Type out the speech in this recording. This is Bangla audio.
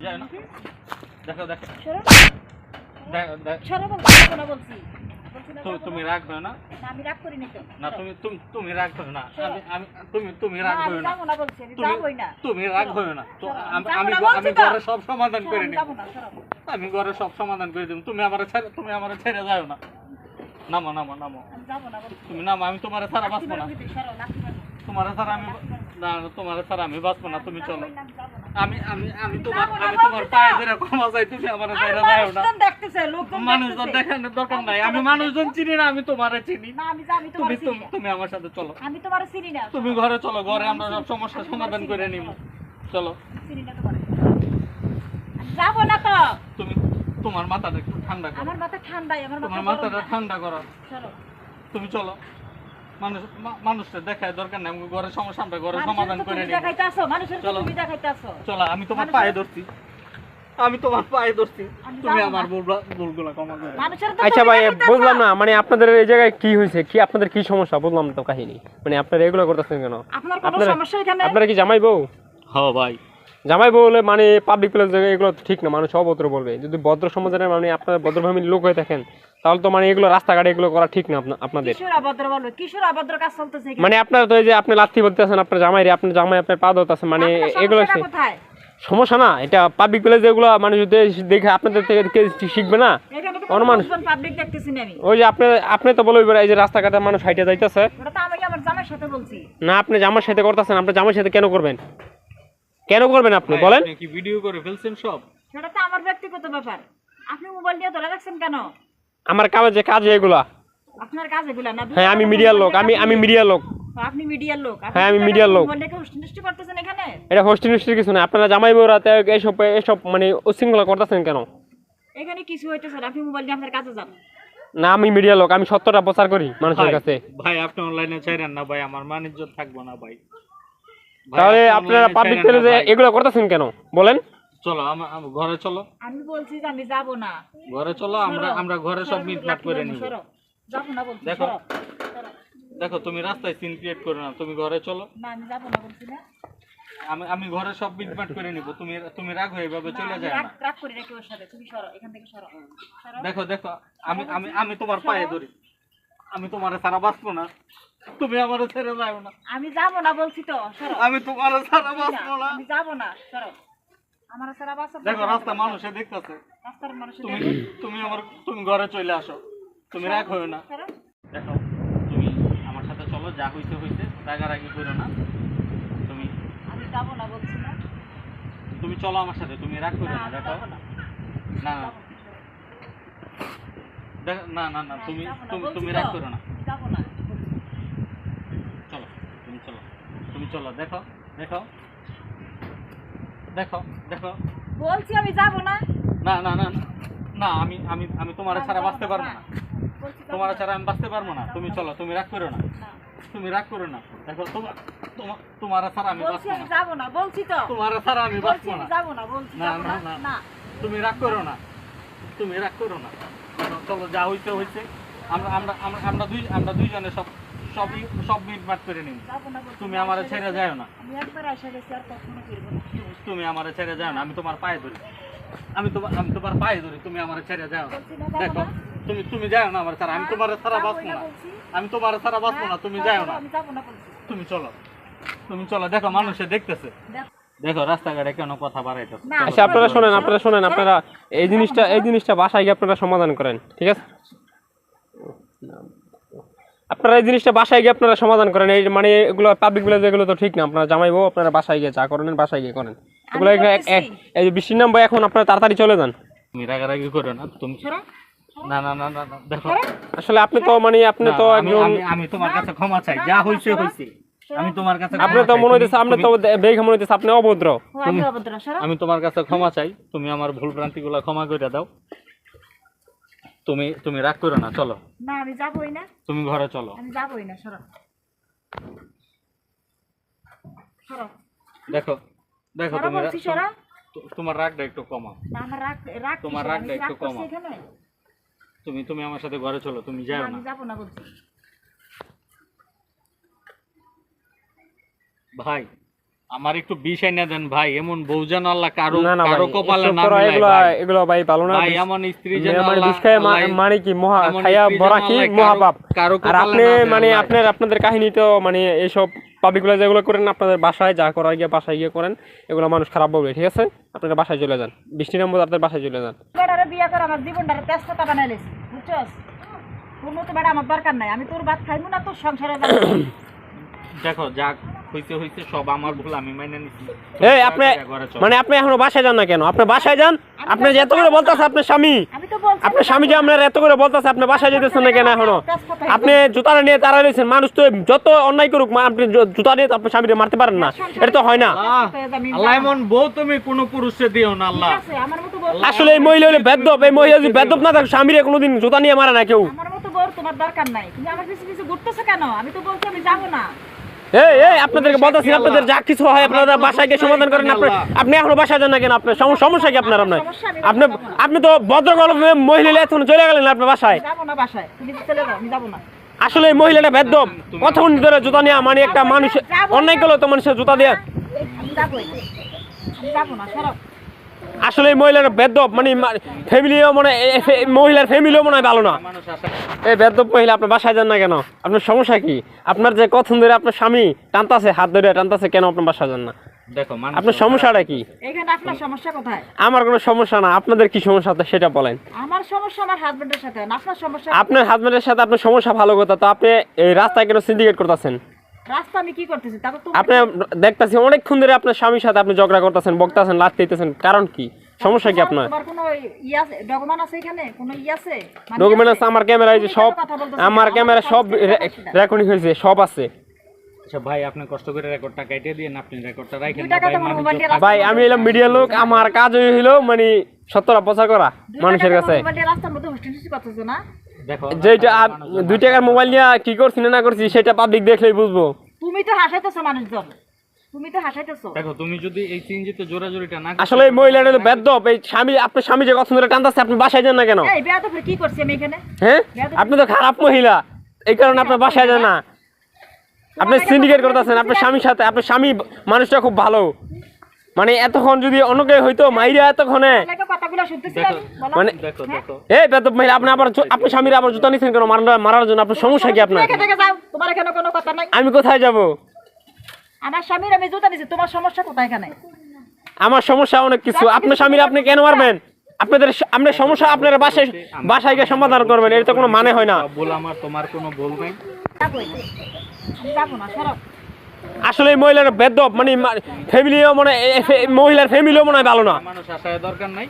যায় না দেখো দেখো তুমি রাগ হয় না আমি রাগ করিনি তো না তুমি রাগ হয় না তুমি রাগ হয় না তুমি রাগ হয় না তো আমি ঘরে সব সমাধান করে নিব আমি ঘরে সব সমাধান করে দেব তুমি আমারে ছেড়ে যাও না নামো নামো নামো তুমি নামো আমি তোমারে ছাড়া বাঁচবো না তোমারে ছাড়া আমি না তোমারে ছাড়া আমি বাঁচবো না তুমি চলো আমি তোমার পায়ে ধরে ক্ষমা চাই তুমি আমারে ছেড়ে যাও না মানুষজন দেখানোর দরকার নাই আমি মানুষজন চিনি না আমি তোমারে চিনি তুমি আমার সাথে চলো আমি তোমারে চিনি না তুমি ঘরে চলো ঘরে আমরা সব সমস্যার সমাধান করে নিব চলো চিনি না তোমারে যাব না তো তুমি তোমার মাথাটা একটু ঠান্ডা করো আমার মাথা ঠান্ডাই আমার তোমার মাথাটা ঠান্ডা করো চলো তুমি চলো মানুষটা দেখায় দরকার নাই আমি ঘরের সমস্যা আমরা ঘরের সমাধান করে নিব দেখাইতাছো মানুষের তুমি দেখাইতাছো চলো আমি তোমার পায়ে ধরছি তুমি আমার ভুলগুলো ক্ষমা করে আচ্ছা ভাই বুঝলাম না মানে আপনাদের এই জায়গায় কি হয়েছে কি আপনাদের কি সমস্যা বুঝলাম তো কাহিনী মানে আপনারা এগুলো করতেছেন কেন আপনার কোনো সমস্যা এখানে আপনারা কি জামাই বউ হ্যাঁ ভাই জামাই বউ বলে মানে পাবলিক প্লেস জায়গায় এগুলো ঠিক না মানুষ অভদ্র বলবে যদি ভদ্র সমাজের মানে আপনারা ভদ্র ফ্যামিলির লোক হয়ে থাকেন তাহলে তো মানে এগুলো রাস্তাঘাটে এগুলো করা ঠিক না আপনাদের কিশোর অভদ্র বলবে কিশোর অভদ্র কাজ চলতেছে মানে আপনারা তো এই যে আপনি লাথি বলতেছেন আপনার জামাই আপনার পা ধরতেছেন মানে এগুলো সমস্যা না এটা পাবলিক প্লেস যেগুলো মানুষ দেখে আপনাদের থেকে শিখবে না অন্য মানুষ পাবলিক দেখতেছি না আমি ওই যে আপনি তো বলবেন এই যে রাস্তাঘাটে মানুষ হাইটে যাইতেছে ওটা তো আমি আমার জামাইয়ের সাথে বলছি না আপনি জামাইয়ের সাথে করতেছেন আপনার জামাইয়ের সাথে কেন করবেন আপনি বলেন কি ভিডিও করে ফেলছেন সব সেটা তো আমার ব্যক্তিগত ব্যাপার আপনি মোবাইল দিয়ে ধরে রাখছেন কেন আমার কাজ এগুলা আপনার কাজ এগুলা না হ্যাঁ আমি মিডিয়ার লোক আমি মিডিয়ার লোক আপনি মিডিয়ার লোক হ্যাঁ আমি মিডিয়ার লোক মোবাইল দেখে হোস্টিং করতেছেন এখানে এটা হোস্টিং কিছু না আপনারা জামাই বউরাতে এসব মানে উচ্ছৃঙ্খলা করতেছেন কেন এখানে কিছু হইতেছে আপনি মোবাইল দিয়ে আপনার কাছে যান না আমি মিডিয়ার লোক আমি সত্যটা প্রচার করি মানুষের কাছে ভাই আপনি অনলাইনে ছাইরেন না ভাই আমার মানিজ্য থাকবো না ভাই তাহলে আপনারা পাবলিক প্লেসে এগুলো করতেছেন কেন বলেন চলো ঘরে চলো আমি বলছি যে আমি যাব না ঘরে চলো আমরা ঘরে সব মিটমাট করে নিব যাব না বলছি দেখো তুমি রাস্তায় সিন ক্রিয়েট করো না তুমি ঘরে চলো না আমি যাব না বলছি না আমি ঘরে সব মিটমাট করে নিব তুমি রাগ হয়ে এভাবে চলে যায় না রাগ করে রাখি ওর সাথে তুমি সরো এখান থেকে সরো দেখো আমি তোমার পায়ে ধরি আমি তোমারে ছাড়া বাঁচবো না তুমি আমারে ছেড়ে যাও না আমি যাব না বলছি তো সরো আমি তোমারে ছাড়া বাঁচবো না আমি যাব না সরো আমার ছাড়া বাঁচো দেখো রাস্তা মানুষে দেখতেছে রাস্তার মানুষ তুমি ঘরে চলে আসো তুমি রাগ হয়ো না দেখো তুমি আমার সাথে চলো যা হইছে রাগারাগি করো না আমি যাব না বলছি না তুমি চলো আমার সাথে তুমি রাগ করো না দেখো না তুমি রাগ করো না যাব না তুমি চলো দেখো বলছি আমি যাব না না আমি তোমার ছাড়া বাঁচতে পারবো না তোমার ছাড়া আমি বাঁচতে পারবো না তুমি চলো তুমি রাগ করো না দেখো তোমার ছাড়া আমি বাঁচবো না যাব না বলছি তো তোমার ছাড়া আমি বাঁচবো না যাব না বলছি না তুমি রাগ করো না চলো যা হইছে আমরা দুইজনে সব মিটমাট করে নিব তুমি আমারে ছেড়ে যাও না আমি একবার আশা গেছি আর কখনো ফিরবো না তুমি আমারে ছেড়ে যাও না আমি তোমার পায়ে ধরি তুমি আমারে ছেড়ে যাও দেখো তুমি যাও না আমার ছাড়া আমি তোমার ছাড়া বাঁচবো না তুমি যাও না তুমি চলো দেখো মানুষে দেখতেছে দেখো রাস্তাঘাটে কেন কথা বাড়াইতেছে আচ্ছা আপনারা শোনেন আপনারা এই জিনিসটা বাসায় গিয়ে আপনারা সমাধান করেন ঠিক আছে আপনারা এই জিনিসটা বাসায় গিয়ে আপনারা সমাধান করেন এই মানে এগুলো পাবলিক প্লেস এগুলো তো ঠিক না আপনারা জামাই বউ আপনারা বাসায় গিয়ে যা করেন বাসায় গিয়ে করেন এগুলো এই যে বৃষ্টির নাম এখন আপনারা তাড়াতাড়ি চলে যান তুমি রাগারাগি করো না তুমি না দেখো আসলে আপনি তো মানে আপনি তো আমি তোমার কাছে ক্ষমা চাই যা হইছে আমি তোমার কাছে আপনি তো মনে হইতেছে আপনি তো দেখে মনে হইতেছে আপনি অভদ্র আমি তোমার কাছে ক্ষমা চাই তুমি আমার ভুল ভ্রান্তিগুলো ক্ষমা করে দাও তুমি রাগ করো না চলো না আমি যাবই না তুমি ঘরে চলো আমি যাবই না সরো দেখো তোমার রাগটা একটু কমাও না আমার রাগ তোমার রাগটা একটু কমাও তুমি আমার সাথে ঘরে চলো তুমি যাও না আমি যাব না বলছি ভাই আমার একটু বিষ এনে দেন ভাই, এমন বউ যেন আল্লাহ কারো না না ভাই, কারো কপালে এসব না করা মিলায় এগুলো ভাই। এগুলো ভাই ভালো না। ভাই এমন স্ত্রী যেন মানে আল্লাহ বিষ খায় মানে কি মহা এমন খায়া স্ত্রী যেন বড়া কি আল্লাহ মহাপাপ। কারো আর কপালে আপনি না দেয় মানে আল্লাহ। আপনাদের কাহিনী তো মানে এইসব পাবলিকগুলো যেগুলো করেন আপনাদের বাসায় যা করার গিয়ে বাসায় গিয়ে করেন, এগুলো মানুষ খারাপ বলবে, ঠিক আছে? আপনারা বাসায় চলে যান, 20 নম্বর আপনার বাসায় চলে যান। বেটারে বিয়ে করে আমার জীবনটারে তেজপাতা বানাই লেছি, বুঝছস? তোর মতো বেটা আমার দরকার নাই, আমি তোর ভাত খাইবো না, তোর সংসারে যাবো না। দেখো যা হইছে সব আমার ভুল, আমি মাইনে নিছি। এই আপনি মানে আপনি এখনো বাসায় যান না কেন? আপনি বাসায় যান, আপনি যে এত করে বলতেছে আপনার স্বামী, আমি তো বলছি আপনার স্বামী যে আপনার এত করে বলতেছে, আপনি বাসায় যেতেছেন না কেন এখনো? আপনি জুতাটা নিয়ে তারা রয়েছেন, মানুষ তো যত অন্যায় করুক আপনি জুতা নিয়ে তো আপনার স্বামীকে মারতে পারেন না, এটা তো হয় না। আল্লাহ এমন বউ তুমি কোন পুরুষে দিও না আল্লাহ। ঠিক আছে, আমার মতো বউ, আসলে এই মহিলা হলে বেদ্যপ, এই মহিলা যদি বেদ্যপ না থাকে স্বামীরে কোনোদিন জুতা নিয়ে মারে না কেউ। আমার মতো বউ তোমার দরকার নাই। তুমি আমার পিছু পিছু ঘুরতেছো কেন? আমি তো বলছি আমি যাবো না। এই এই আপনাদেরকে বলতেছি, আপনাদের যা কিছু হয় আপনারা বাসায় গিয়ে সমাধান করেন। আপনি এখনো বাসায় যান না কেন? আপনার সমস্যা কি আপনার? আপনি আপনি তো ভদ্রকলম মহিলা এখন চলে গেলেন আপনার বাসায়। যাবো না বাসায়, তুমি চলে যাও, আমি যাবো না। আসলে এই মহিলাটা বেদ্যপ, কতক্ষণ ধরে জুতা নিয়ে মানে একটা মানুষ অন্যায় করলো তো মানুষের জুতা দিয়ে। আমি যাবোই, আমি যাবো না, সরব। আসলে এই মহিলাটা বেদ্যপ, মানে ফ্যামিলিও মনে মহিলার ফ্যামিলিও মনে হয় ভালো না। মানুষ আসে এই বেদ্যপ মহিলা আপনার বাসায় যান না কেন? আপনার সমস্যা কি? আপনার যে কখন ধরে আপনার স্বামী টানতাছে, হাত ধরে টানতাছে, কেন আপনার বাসায় যান না? দেখো মানুষ আপনার সমস্যাটা কি? এখানে আপনার সমস্যা কোথায়? আমার কোনো সমস্যা না, আপনাদের কি সমস্যা আছে সেটা বলেন। আমার সমস্যা আমার হাজবেন্ডের সাথে, না আপনার সমস্যা। আপনার হাজবেন্ডের সাথে আপনার সমস্যা ভালো কথা, তো আপনি এই রাস্তায় কেন সিন্ডিকেট করতেছেন? রাস্তা আমি কি করতেছি? তারপর তো আপনি দেখতেছি অনেকক্ষণ ধরে আপনার স্বামীর সাথে আপনি ঝগড়া করতেছেন, বকতেছেন, লাথ দিতেছেন, কারণ কি? সমস্যা কি আপনার? তোমার কোনো ই আছে, ডকুমেন্ট আছে এখানে? কোনো ই আছে? মানে ডকুমেন্ট আছে? আছে আমার ক্যামেরায়, যে সব আমার ক্যামেরা সব রেকর্ডিং হয়েছে, সব আছে। আচ্ছা ভাই আপনি কষ্ট করে রেকর্ডটা কেটে দিন, আপনি রেকর্ডটা রাখেন 2 না টাকা ভাই। তো আমার মোবাইল দিয়ে ভাই আমি এলাম মিডিয়া লোক, আমার কাজ হইলো মানে সত্যটা প্রচার করা মানুষের কাছে। মোবাইল দিয়ে রাস্তার মধ্যে হোস্টেল করতেছো না? দেখো যেটা 2 টাকার মোবাইল নিয়ে কি করছি না করছি সেটা পাবলিক দেখলেই বুঝবো। তুমি তো হাসাইতেছো মানুষজন, তুমি তো হাসাইতেছো। দেখো তুমি যদি এই সিনজিতে জোরাজোরিটা না আসলে এই মহিলাটা তো বেদ্যপ, এই স্বামী আপনার স্বামী যে কখন ধরে টানতাছে, আপনি বাসায় যান না কেন? এই বিয়া তো ফের কি করছি আমি এখানে? হ্যাঁ আপনি তো খারাপ মহিলা, এই কারণে আপনার বাসায় যান না। আপনি সিন্ডিকেট করতেছেন আপনার স্বামীর সাথে, আপনার স্বামী মানুষটা খুব ভালো, মানে এতক্ষণ যদি অন্যকে হইতো মাইরা এতক্ষণে লাগে কথাগুলো শুনতেছি আমি, বলো। মানে দেখো দেখো এই বেদ্যপ মহিলা, আপনি আবার আপনার স্বামীর আবার জুতা নিছেন কেন মারার জন্য? আপনার সমস্যা কি আপনার? এখান থেকে যাও, তোমার এখানে কোনো কথা নাই। আমি কোথায় যাব? আমার স্বামীর আমি জুতা দিছি, তোমার সমস্যা কোথায় এখানে? আমার সমস্যা অনেক কিছু। আপনার স্বামীর আপনি কেন মারবেন? আপনার সমস্যা আপনার বাসায় গিয়ে সমাধান করবেন, এর তো কোনো মানে হয় না। সব ভুল আমার, তোমার কোনো ভুল নাই। যাবোই, আমি যাবো না, সরব। আসলে এই মহিলার বেদ্যপ, মানে ফ্যামিলিও মনে মহিলার ফ্যামিলিও মনে হয় ভালো না। মানুষ আসায় দরকার নাই।